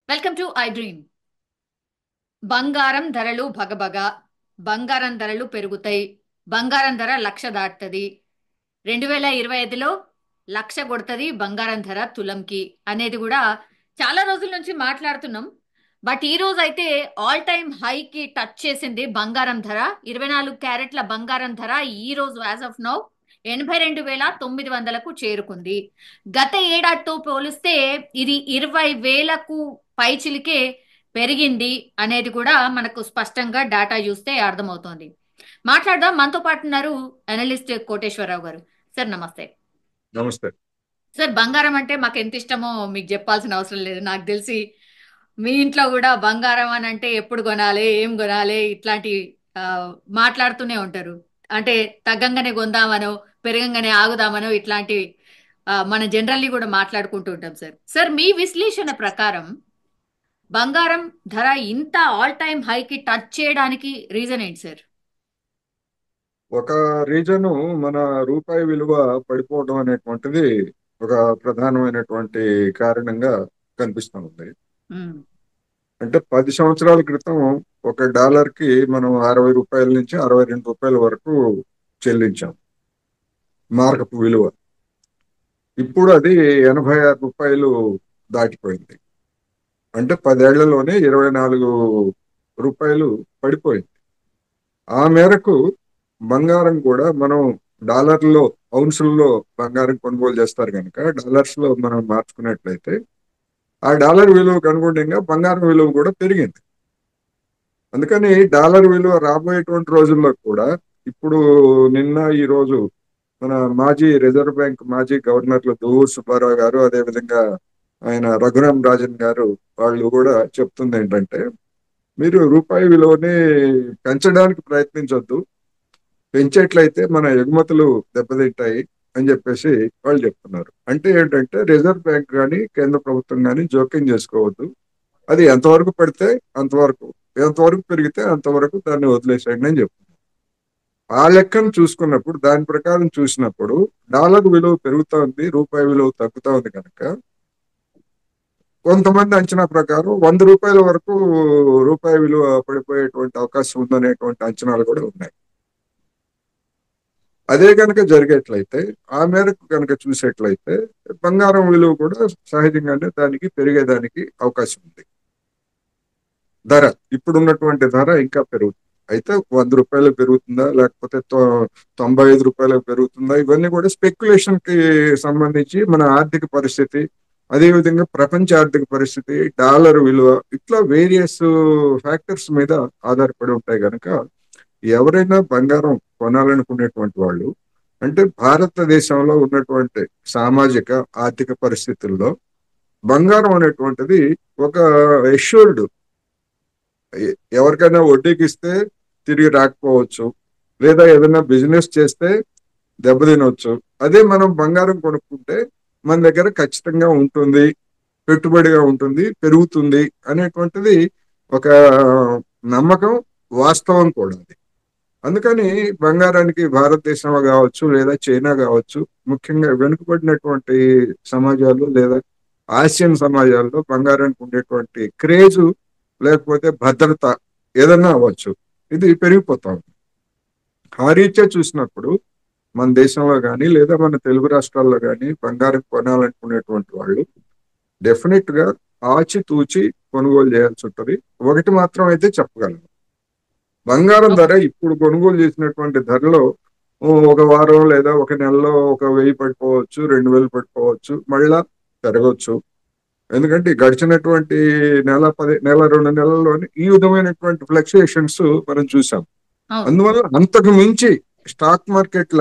Welcome to I dream. బంగారం ధరలు భగభగ, బంగారం ధరలు పెరుగుతాయి. బంగారం ధర 1,00,000 దాటుతుంది. 2025లో 1,00,000 కొడుతుంది బంగారం ధర తులంకి అనేది కూడా చాలా రోజుల నుంచి మాట్లాడుతున్నాం. బట్ ఈ రోజు అయితే ఆల్ టైమ్ హైకి టచ్ చేసింది బంగారం ధర. 24 క్యారెట్ల బంగారం ధర ఈ రోజు యాజ్ ఆఫ్ నౌ 82,900కు చేరుకుంది. గత ఏడాదితో పోలిస్తే ఇది 20,000కు పైచిలికే పెరిగింది అనేది కూడా మనకు స్పష్టంగా డేటా చూస్తే అర్థమవుతోంది. మాట్లాడదాం. మనతో పాటు ఉన్నారు అనలిస్ట్ కోటేశ్వరరావు గారు. సార్ నమస్తే. నమస్తే సార్, బంగారం అంటే మాకు ఎంత ఇష్టమో మీకు చెప్పాల్సిన అవసరం లేదు. నాకు తెలిసి మీ ఇంట్లో కూడా బంగారం అని అంటే ఎప్పుడు కొనాలి, ఏం కొనాలి, ఇట్లాంటి ఆ, మాట్లాడుతూనే ఉంటారు. అంటే తగ్గంగానే కొందామనో పెరగంగానే ఆగుదామనో ఇట్లాంటి మన జనరల్లీ కూడా మాట్లాడుకుంటూ ఉంటాం. సార్ సార్ మీ విశ్లేషణ ప్రకారం బంగారం ధర ఇంత ఆల్ టైమ్ హైకి టచ్ చేయడానికి రీజన్ ఏంటి సార్? ఒక రీజను మన రూపాయి విలువ పడిపోవడం అనేటువంటిది ఒక ప్రధానమైనటువంటి కారణంగా కనిపిస్తూ ఉంది. ఉమ్, అంటే 10 సంవత్సరాల క్రితం ఒక డాలర్కి మనం 60 రూపాయల నుంచి 62 రూపాయల వరకు చెల్లించాం మార్కపు విలువ. ఇప్పుడు అది 86 రూపాయలు దాటిపోయింది. అంటే 10 ఏళ్లలోనే 24 రూపాయలు పడిపోయింది. ఆ మేరకు బంగారం కూడా మనం డాలర్లో ఔన్సుల్లో బంగారం కొనుగోలు చేస్తారు కనుక డాలర్స్ లో మనం మార్చుకున్నట్లయితే ఆ డాలర్ విలువకు అనుగుణంగా బంగారం విలువ కూడా పెరిగింది. అందుకని డాలర్ విలువ రాబోయేటువంటి రోజుల్లో కూడా ఇప్పుడు నిన్న ఈ రోజు మన మాజీ రిజర్వ్ బ్యాంక్ మాజీ గవర్నర్లు దువ్వూరు సుబ్బారావు గారు, అదేవిధంగా ఆయన రఘురాం రాజన్ గారు, వాళ్ళు కూడా చెప్తుంది ఏంటంటే మీరు రూపాయి విలువని పెంచడానికి ప్రయత్నించొద్దు, పెంచేట్లయితే మన ఎగుమతులు దెబ్బతింటాయి అని చెప్పేసి వాళ్ళు చెప్తున్నారు. అంటే ఏంటంటే రిజర్వ్ బ్యాంక్ కానీ కేంద్ర ప్రభుత్వం కానీ జోక్యం చేసుకోవద్దు, అది ఎంతవరకు పడితే అంతవరకు, ఎంతవరకు పెరిగితే అంతవరకు దాన్ని వదిలేసేయండి అని చెప్తున్నారు. ఆ లెక్కను చూసుకున్నప్పుడు దాని ప్రకారం చూసినప్పుడు డాలర్ విలువ పెరుగుతోంది, రూపాయి విలువ తగ్గుతా ఉంది కనుక కొంతమంది అంచనా ప్రకారం 100 రూపాయల వరకు రూపాయి విలువ పడిపోయేటువంటి అవకాశం ఉందనేటువంటి అంచనాలు కూడా ఉన్నాయి. అదే కనుక జరిగేట్లయితే, ఆ మేరకు కనుక చూసేట్లయితే బంగారం విలువ కూడా సహజంగానే దానికి పెరిగేదానికి అవకాశం ఉంది. ధర ఇప్పుడున్నటువంటి ధర ఇంకా పెరుగుతుంది. అయితే 100 రూపాయలు పెరుగుతుందా లేకపోతే 95 రూపాయలకు పెరుగుతుందా, ఇవన్నీ కూడా స్పెక్యులేషన్ కి సంబంధించి మన ఆర్థిక పరిస్థితి, అదేవిధంగా ప్రపంచ ఆర్థిక పరిస్థితి, డాలర్ విలువ, ఇట్లా వేరియస్ ఫ్యాక్టర్స్ మీద ఆధారపడి ఉంటాయి కనుక ఎవరైనా బంగారం కొనాలనుకునేటువంటి వాళ్ళు, అంటే భారతదేశంలో ఉన్నటువంటి సామాజిక ఆర్థిక పరిస్థితుల్లో బంగారం అనేటువంటిది ఒక ఎష్యూర్డ్, ఎవరికైనా వడ్డీకి ఇస్తే తిరిగి రాకపోవచ్చు, లేదా ఏదైనా బిజినెస్ చేస్తే దెబ్బతినొచ్చు. అదే మనం బంగారం కొనుక్కుంటే మన దగ్గర ఖచ్చితంగా ఉంటుంది, పెట్టుబడిగా ఉంటుంది, పెరుగుతుంది అనేటువంటిది ఒక నమ్మకం, వాస్తవం కూడా అది. అందుకని బంగారానికి భారతదేశంలో కావచ్చు లేదా చైనా కావచ్చు, ముఖ్యంగా వెనుకబడినటువంటి సమాజాలు లేదా ఆసియన్ సమాజాల్లో బంగారానికి ఉండేటువంటి క్రేజు లేకపోతే భద్రత ఏదన్నా అవ్వచ్చు, ఇది పెరిగిపోతా ఉంది. ఆ రీత్యా చూసినప్పుడు మన దేశంలో కానీ లేదా మన తెలుగు రాష్ట్రాల్లో కానీ బంగారం కొనాలనుకునేటువంటి వాళ్ళు డెఫినెట్ గా ఆచితూచి కొనుగోలు చేయాల్సి ఉంటుంది. ఒకటి మాత్రం అయితే చెప్పగలను, బంగారం ధర ఇప్పుడు కొనుగోలు చేసినటువంటి ధరలో ఒక వారం లేదా ఒక నెలలో ఒక 1000 పడిపోవచ్చు, 2000 పడిపోవచ్చు, మళ్ళా పెరగవచ్చు. ఎందుకంటే ఈ గడిచినటువంటి నెల 2 నెలల్లోనే ఈ విధమైనటువంటి ఫ్లక్చుయేషన్స్ మనం చూసాం. అవును. అందువల్ల అంతకు మించి స్టాక్ మార్కెట్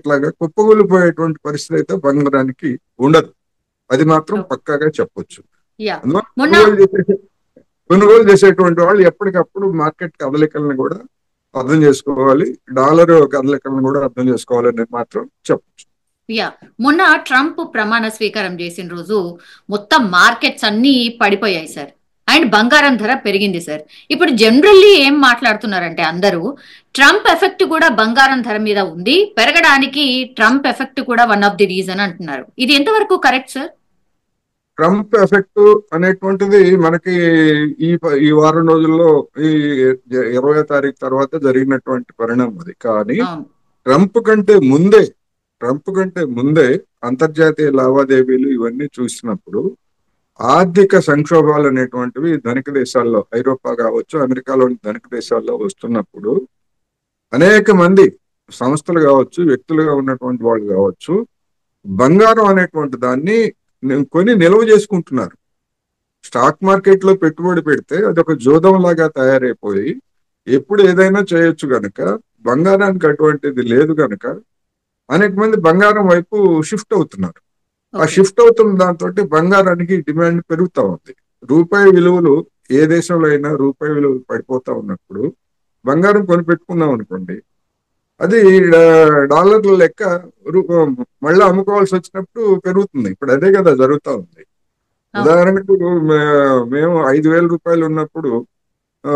లాగా కుప్పగూలిపోయేటువంటి పరిస్థితి అయితే బంగారానికి ఉండదు, అది మాత్రం పక్కాగా చెప్పొచ్చు. యా. అందువల్ల మొన్న కొనుగోలు చేసేటువంటి వాళ్ళు ఎప్పటికప్పుడు మార్కెట్ కదలికలను కూడా అర్థం చేసుకోవాలి, డాలర్ కదలికలను కూడా అర్థం చేసుకోవాలని మాత్రం చెప్పచ్చు. యా మొన్న ట్రంప్ ప్రమాణ స్వీకారం చేసిన రోజు మొత్తం మార్కెట్స్ అన్ని పడిపోయాయి సార్. అండ్ బంగారం ధర పెరిగింది సార్. ఇప్పుడు జనరల్లీ ఏం మాట్లాడుతున్నారంటే అందరూ ట్రంప్ ఎఫెక్ట్ కూడా బంగారం ధర మీద ఉంది, పెరగడానికి ట్రంప్ ఎఫెక్ట్ కూడా వన్ ఆఫ్ ది రీజన్ అంటున్నారు. ఇది ఎంతవరకు కరెక్ట్ సార్? ట్రంప్ ఎఫెక్ట్ అనేటువంటిది మనకి ఈ వారం రోజుల్లో ఈ 20వ తారీఖు తర్వాత జరిగినటువంటి పరిణామం అది. కానీ అవును. ట్రంప్ కంటే ముందే ట్రంప్ కంటే ముందే అంతర్జాతీయ లావాదేవీలు ఇవన్నీ చూసినప్పుడు ఆర్థిక సంక్షోభాలు అనేటువంటివి ధనిక దేశాల్లో, ఐరోపా కావచ్చు, అమెరికాలోని ధనిక దేశాల్లో వస్తున్నప్పుడు అనేక మంది సంస్థలు కావచ్చు, వ్యక్తులుగా ఉన్నటువంటి వాళ్ళు కావచ్చు, బంగారం అనేటువంటి దాన్ని కొని నిల్వ చేసుకుంటున్నారు. స్టాక్ మార్కెట్ లో పెట్టుబడి పెడితే అదొక జూదం లాగా తయారైపోయి ఎప్పుడు ఏదైనా చేయొచ్చు గనక, బంగారానికి అటువంటిది లేదు గనక అనేక మంది బంగారం వైపు షిఫ్ట్ అవుతున్నారు. ఆ ఓకే. షిఫ్ట్ అవుతున్న దాంతో బంగారానికి డిమాండ్ పెరుగుతా ఉంది. రూపాయి విలువలు ఏ దేశంలో అయినా రూపాయి విలువలు పడిపోతా ఉన్నప్పుడు బంగారం కొని పెట్టుకున్నాం అనుకోండి, అది డాలర్ల లెక్క రూ- మళ్ళీ అమ్ముకోవాల్సి వచ్చినప్పుడు పెరుగుతుంది. ఇప్పుడు అదే కదా జరుగుతా ఉంది. అవును. ఉదాహరణకు మేము 5,000 రూపాయలు ఉన్నప్పుడు, ఆ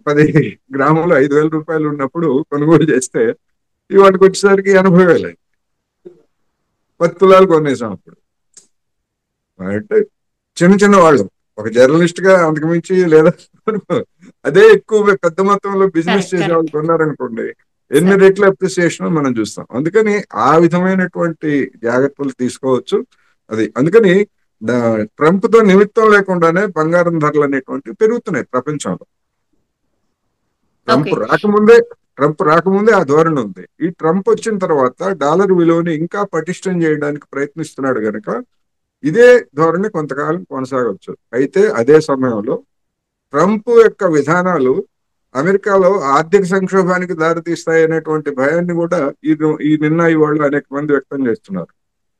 10 గ్రాములు 5,000 రూపాయలు ఉన్నప్పుడు కొనుగోలు చేస్తే ఇవాటికి వచ్చేసరికి 80,000. 10 తులాలు కొనేసాం అప్పుడు. అంటే చిన్న చిన్న వాళ్ళు, ఒక జర్నలిస్ట్ గా అంతకు మించి లేదా అదే ఎక్కువ పెద్ద మొత్తంలో బిజినెస్ కరెక్ట్. చేసే వాళ్ళు కరెక్ట్. కొన్నారనుకోండి, ఎన్ని సార్. రెట్ల అప్రిసియేషన్ మనం చూస్తాం. అందుకని ఆ విధమైనటువంటి జాగ్రత్తలు తీసుకోవచ్చు. అందుకని ట్రంప్ తో నిమిత్తం లేకుండానే బంగారం ధరలు అనేటువంటివి పెరుగుతున్నాయి ప్రపంచంలో. Trump okay. రాకముందే ట్రంప్ రాకముందే ఆ ధోరణి ఉంది. ఈ ట్రంప్ వచ్చిన తర్వాత డాలర్ విలువని ఇంకా పటిష్టం చేయడానికి ప్రయత్నిస్తున్నాడు గనక ఇదే ధోరణి కొంతకాలం కొనసాగవచ్చు. అయితే అదే సమయంలో ట్రంప్ యొక్క విధానాలు అమెరికాలో ఆర్థిక సంక్షోభానికి దారితీస్తాయి అనేటువంటి భయాన్ని కూడా ఈ నిన్న ఇవాళ అనేక మంది వ్యక్తం చేస్తున్నారు.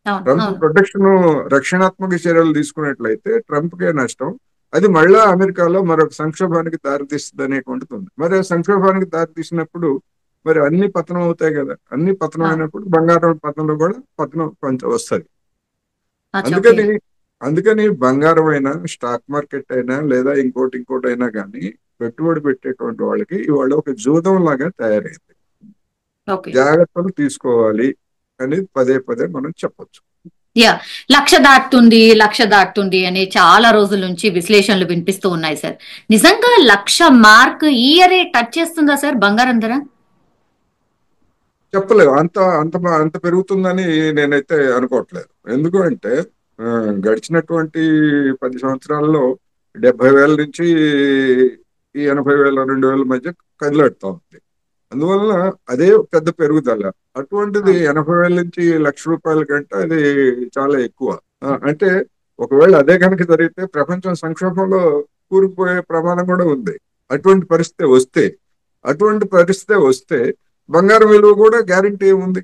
అవును. ట్రంప్ అవును. రక్షణాత్మక చర్యలు తీసుకున్నట్లయితే ట్రంప్కే నష్టం. అది మళ్ళా అమెరికాలో మరొక సంక్షోభానికి దారితీస్తుంది అనేటువంటిది ఉంది. మరి ఆ సంక్షోభానికి దారితీసినప్పుడు మరి అన్ని పతనం అవుతాయి కదా. అన్ని పతనం అవును. అయినప్పుడు బంగారం పతనంలో కూడా పతనం కొంచెం వస్తుంది. అచ్చా. ఓకే. అందుకని అందుకని బంగారం అయినా, స్టాక్ మార్కెట్ అయినా, లేదా ఇంకోటి అయినా కానీ పెట్టుబడి పెట్టేటువంటి వాళ్ళకి ఇవాళ ఒక జూదం లాగా తయారైంది. ఓకే. జాగ్రత్తలు తీసుకోవాలి అని పదే పదే మనం చెప్పొచ్చు. యా. లక్ష దాటుతుంది అని చాలా రోజుల నుంచి విశ్లేషణలు వినిపిస్తూ ఉన్నాయి సార్. నిజంగా 1,00,000 మార్క్ ఈ ఇయరే టచ్ చేస్తుందా సార్ బంగారం ధర? చెప్పలేవు. అంత అంత అంత పెరుగుతుందని నేనైతే అనుకోవట్లేదు. ఎందుకు అంటే ఆ, గడిచినటువంటి 10 సంవత్సరాల్లో 70,000 నుంచి ఈ 80,000, 2,000 మధ్య కదిలాడుతా ఉంది. అందువలన అదే పెద్ద పెరుగుదల. అటువంటిది అవును. 80,000 నుంచి 1,00,000 రూపాయల కంటే అది చాలా ఎక్కువ. అంటే ఒకవేళ అదే కనుక జరిగితే ప్రపంచం సంక్షోభంలో కూరుకుపోయే ప్రమాదం కూడా ఉంది. అటువంటి పరిస్థితి వస్తే అటువంటి పరిస్థితి వస్తే బంగారం విలువ కూడా గ్యారంటీ ఏముంది?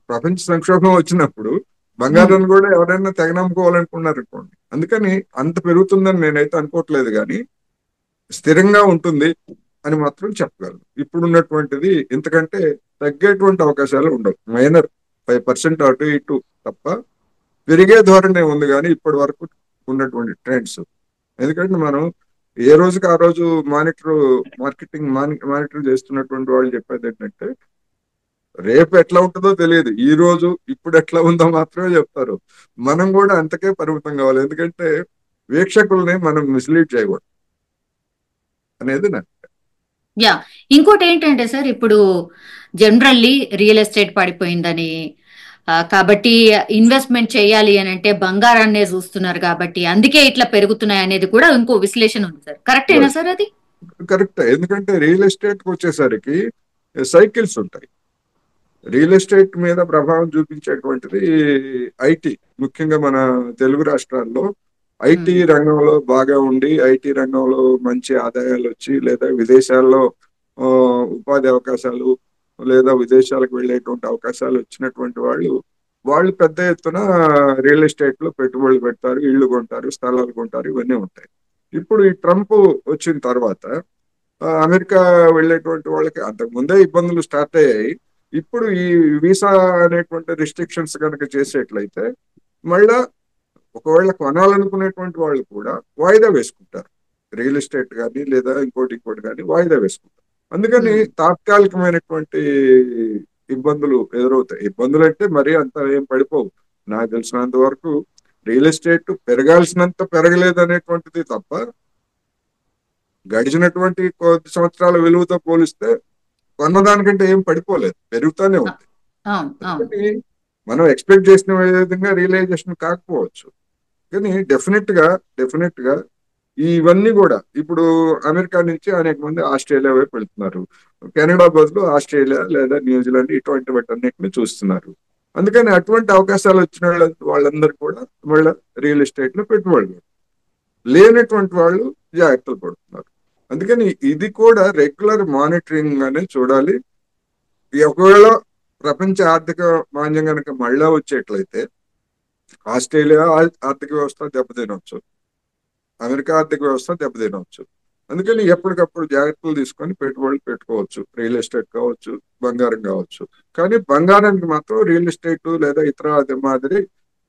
ప్రపంచ సంక్షోభం వచ్చినప్పుడు ఉమ్. బంగారాన్ని కూడా ఎవరైనా తెగనమ్ముకోవాలనుకున్నారు అనుకోండి. అందుకని అంత పెరుగుతుందని నేనైతే అనుకోవట్లేదు, కానీ స్థిరంగా ఉంటుంది అని మాత్రం చెప్పగలను. ఇప్పుడున్నటువంటిది ఇంతకంటే తగ్గేటువంటి అవకాశాలు ఉండవు. మైనర్ 5% అటు ఇటు తప్ప పెరిగే ధోరణి ఉంది కానీ ఇప్పటి వరకు ఉన్నటువంటి ట్రెండ్స్. ఎందుకంటే మనం ఏ రోజుకి ఆ రోజు మార్కెటింగ్ మానిటర్ చేస్తున్నటువంటి వాళ్ళు చెప్పేది ఏంటంటే రేపు ఎట్లా ఉంటుందో తెలియదు, ఈ రోజు ఇప్పుడు ఎట్లా ఉందో మాత్రమే చెప్తారు. మనం కూడా అంతకే పరిమితం కావాలి. ఎందుకంటే వీక్షకుల్ని మనం మిస్లీడ్ చేయకూడదు అనేది నా. యా. ఇంకోటి ఏంటంటే సార్, ఇప్పుడు జనరల్లీ రియల్ ఎస్టేట్ పడిపోయిందని, కాబట్టి ఇన్వెస్ట్మెంట్ చేయాలి అని అంటే బంగారాన్నే చూస్తున్నారు కాబట్టి అందుకే ఇట్లా పెరుగుతున్నాయి అనేది కూడా ఇంకో విశ్లేషణ ఉంది సార్. కరెక్టేనా సార్ అది? కరెక్ట్. ఎందుకంటే రియల్ ఎస్టేట్ కి వచ్చేసరికి సైకిల్స్ ఉంటాయి. రియల్ ఎస్టేట్ మీద ప్రభావం చూపించేటువంటిది ఐటీ. ముఖ్యంగా మన తెలుగు రాష్ట్రాల్లో ఐటీ ఉమ్. రంగంలో బాగా ఉండి, ఐటీ రంగంలో మంచి ఆదాయాలు వచ్చి, లేదా విదేశాల్లో ఆ, ఉపాధి అవకాశాలు, లేదా విదేశాలకు వెళ్ళేటువంటి అవకాశాలు వచ్చినటువంటి వాళ్ళు పెద్ద ఎత్తున రియల్ ఎస్టేట్ లో పెట్టుబడులు పెడతారు, ఇళ్ళు కొంటారు, స్థలాలు కొంటారు, ఇవన్నీ ఉంటాయి. ఇప్పుడు ఈ ట్రంప్ వచ్చిన తర్వాత అమెరికా వెళ్ళేటువంటి వాళ్ళకి అంతకు ముందే ఇబ్బందులు స్టార్ట్ అయ్యాయి. ఇప్పుడు ఈ వీసా అనేటువంటి రిస్ట్రిక్షన్స్ కనుక చేసేట్లయితే మళ్ళా ఒకవేళ కొనాలనుకునేటువంటి వాళ్ళు కూడా వాయిదా వేసుకుంటారు. రియల్ ఎస్టేట్ కానీ లేదా ఇంకోటి కానీ వాయిదా వేసుకుంటారు. అందుకని ఉమ్. తాత్కాలికమైనటువంటి ఇబ్బందులు ఎదురవుతాయి. ఇబ్బందులు అంటే మరీ అంత ఏం పడిపోవు. నాకు తెలిసినంత వరకు రియల్ ఎస్టేట్ పెరగాల్సినంత పెరగలేదు అనేటువంటిది తప్ప, గడిచినటువంటి కొద్ది సంవత్సరాల విలువతో పోలిస్తే కొన్నదానికంటే ఏం పడిపోలేదు, పెరుగుతూనే ఉంది. అవును, అవును. అందుకని మనం ఎక్స్పెక్ట్ చేసిన విధంగా రియలైజేషన్ కాకపోవచ్చు, కానీ డెఫినెట్ గా ఇవన్నీ కూడా ఇప్పుడు అమెరికా నుంచి అనేక మంది ఆస్ట్రేలియా వైపు వెళ్తున్నారు. కెనడా బదులు ఆస్ట్రేలియా లేదా న్యూజిలాండ్ ఇటువంటి వాటన్నిటిని చూస్తున్నారు. అందుకని అటువంటి అవకాశాలు వచ్చిన వాళ్ళందరూ కూడా వాళ్ళ రియల్ ఎస్టేట్ లో పెట్టుబడులు పెడతారు. లేనటువంటి వాళ్ళు జాగ్రత్తలు పడుతున్నారు. అందుకని ఇది కూడా రెగ్యులర్ మానిటరింగ్ అనే చూడాలి. ఒకవేళ ప్రపంచ ఆర్థిక మాంద్యం కనుక మళ్ళా వచ్చేట్లయితే ఆస్ట్రేలియా ఆర్థిక వ్యవస్థ దెబ్బతినవచ్చు, అమెరికా ఆర్థిక వ్యవస్థ దెబ్బతినవచ్చు. అందుకని ఎప్పటికప్పుడు జాగ్రత్తలు తీసుకొని పెట్టుబడులు పెట్టుకోవచ్చు, రియల్ ఎస్టేట్ కావచ్చు, బంగారం కావచ్చు. కానీ బంగారానికి మాత్రం రియల్ ఎస్టేట్ లేదా ఇతర అదే మాదిరి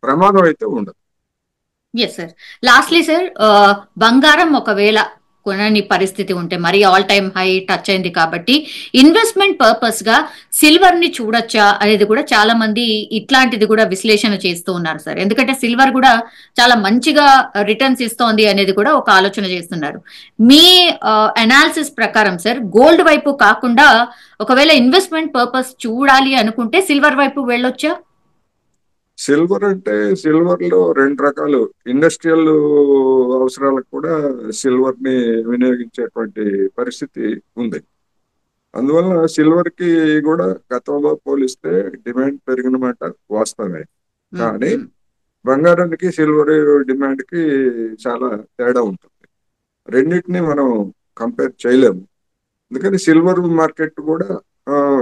ప్రమాదం అయితే ఉండదు. Yes sir. లాస్ట్లీ సార్, బంగారం ఒకవేళ కొనని పరిస్థితి ఉంటే, మరి ఆల్ టైమ్ హై టచ్ అయింది కాబట్టి ఇన్వెస్ట్మెంట్ పర్పస్ గా సిల్వర్ ని చూడొచ్చా అనేది కూడా చాలా మంది ఇట్లాంటిది కూడా విశ్లేషణ చేస్తూ ఉన్నారు సార్. ఎందుకంటే సిల్వర్ కూడా చాలా మంచిగా రిటర్న్స్ ఇస్తోంది అనేది కూడా ఒక ఆలోచన చేస్తున్నారు. మీ అనాలిసిస్ ప్రకారం సార్, గోల్డ్ వైపు కాకుండా ఒకవేళ ఇన్వెస్ట్మెంట్ పర్పస్ చూడాలి అనుకుంటే సిల్వర్ వైపు వెళ్ళొచ్చా? సిల్వర్ అంటే సిల్వర్ లో రెండు రకాలు, ఇండస్ట్రియల్ అవసరాలకు కూడా సిల్వర్ ని వినియోగించేటువంటి పరిస్థితి ఉంది. అందువల్ల సిల్వర్ కి కూడా గతంలో పోలిస్తే డిమాండ్ పెరిగిన మాట వాస్తవమే. కానీ బంగారానికి సిల్వర్ డిమాండ్ కి చాలా తేడా ఉంటుంది. రెండింటిని మనం కంపేర్ చేయలేము. అందుకని సిల్వర్ మార్కెట్ కూడా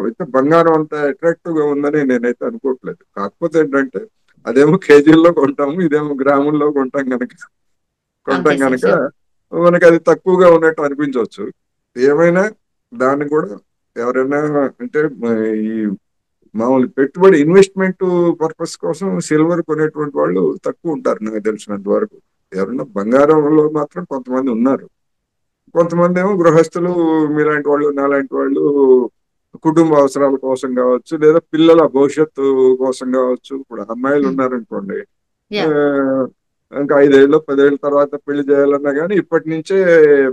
అయితే బంగారం అంత అట్రాక్టివ్ గా ఉందని నేనైతే అనుకోవట్లేదు. కాకపోతే ఏంటంటే అదేమో కేజీల్లో కొంటాము, ఇదేమో గ్రాముల్లో కొంటాం అంతే సార్, కనుక సార్. మనకి అది తక్కువగా ఉన్నట్టు అనిపించవచ్చు. ఏమైనా దాన్ని కూడా ఎవరైనా అంటే ఈ మామూలు పెట్టుబడి ఇన్వెస్ట్మెంట్ పర్పస్ కోసం సిల్వర్ కొనేటువంటి వాళ్ళు తక్కువ ఉంటారు నాకు తెలిసినంత వరకు. ఎవరైనా బంగారంలో మాత్రం కొంతమంది ఉన్నారు. కొంతమంది ఏమో గృహస్థులు, మీలాంటి వాళ్ళు నాలాంటి వాళ్ళు కుటుంబ అవసరాల కోసం కావచ్చు, లేదా పిల్లల భవిష్యత్తు కోసం కావచ్చు. ఇప్పుడు అమ్మాయిలు ఉన్నారనుకోండి, ఆ, యా. ఇంకా 5 ఏళ్ళు 10 ఏళ్ళ తర్వాత పెళ్లి చేయాలన్నా కానీ ఇప్పటి నుంచే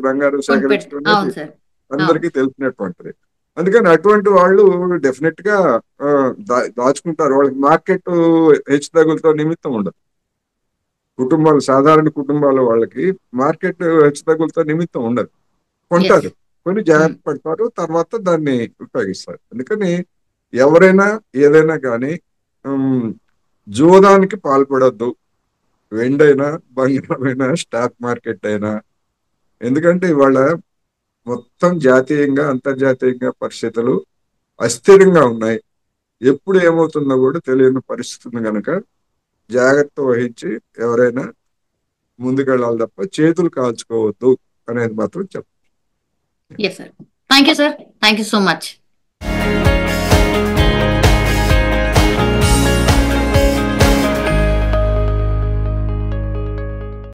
బంగారం సేకరించుకునేది అవును సార్. అవును. అందరికీ తెలిసినటువంటిది. అందుకని అటువంటి వాళ్ళు డెఫినెట్ గా దాచుకుంటారు. వాళ్ళకి మార్కెట్ హెచ్చు తగులతో నిమిత్తం ఉండదు. సాధారణ కుటుంబాల వాళ్ళకి మార్కెట్ హెచ్చు తగులతో నిమిత్తం ఉండదు. ఎస్. కొంటారు, కొన్ని జాగ్రత్త పడతారు, తర్వాత దాన్ని ఉపయోగిస్తారు. అందుకని ఎవరైనా ఏదైనా కానీ జూదానికి పాల్పడద్దు. వెండైనా, బంగారమైనా, స్టాక్ మార్కెట్ అయినా. ఎందుకంటే ఇవాళ మొత్తం జాతీయంగా అంతర్జాతీయంగా పరిస్థితులు అస్థిరంగా ఉన్నాయి. ఎప్పుడు ఏమవుతుందో కూడా తెలియని పరిస్థితి కనుక జాగ్రత్త వహించి ఎవరైనా ముందుకెళ్ళాలి తప్ప చేతులు కాల్చుకోవద్దు అనేది మాత్రం చెప్పాలి. Yes sir. Thank you sir. Thank you so much.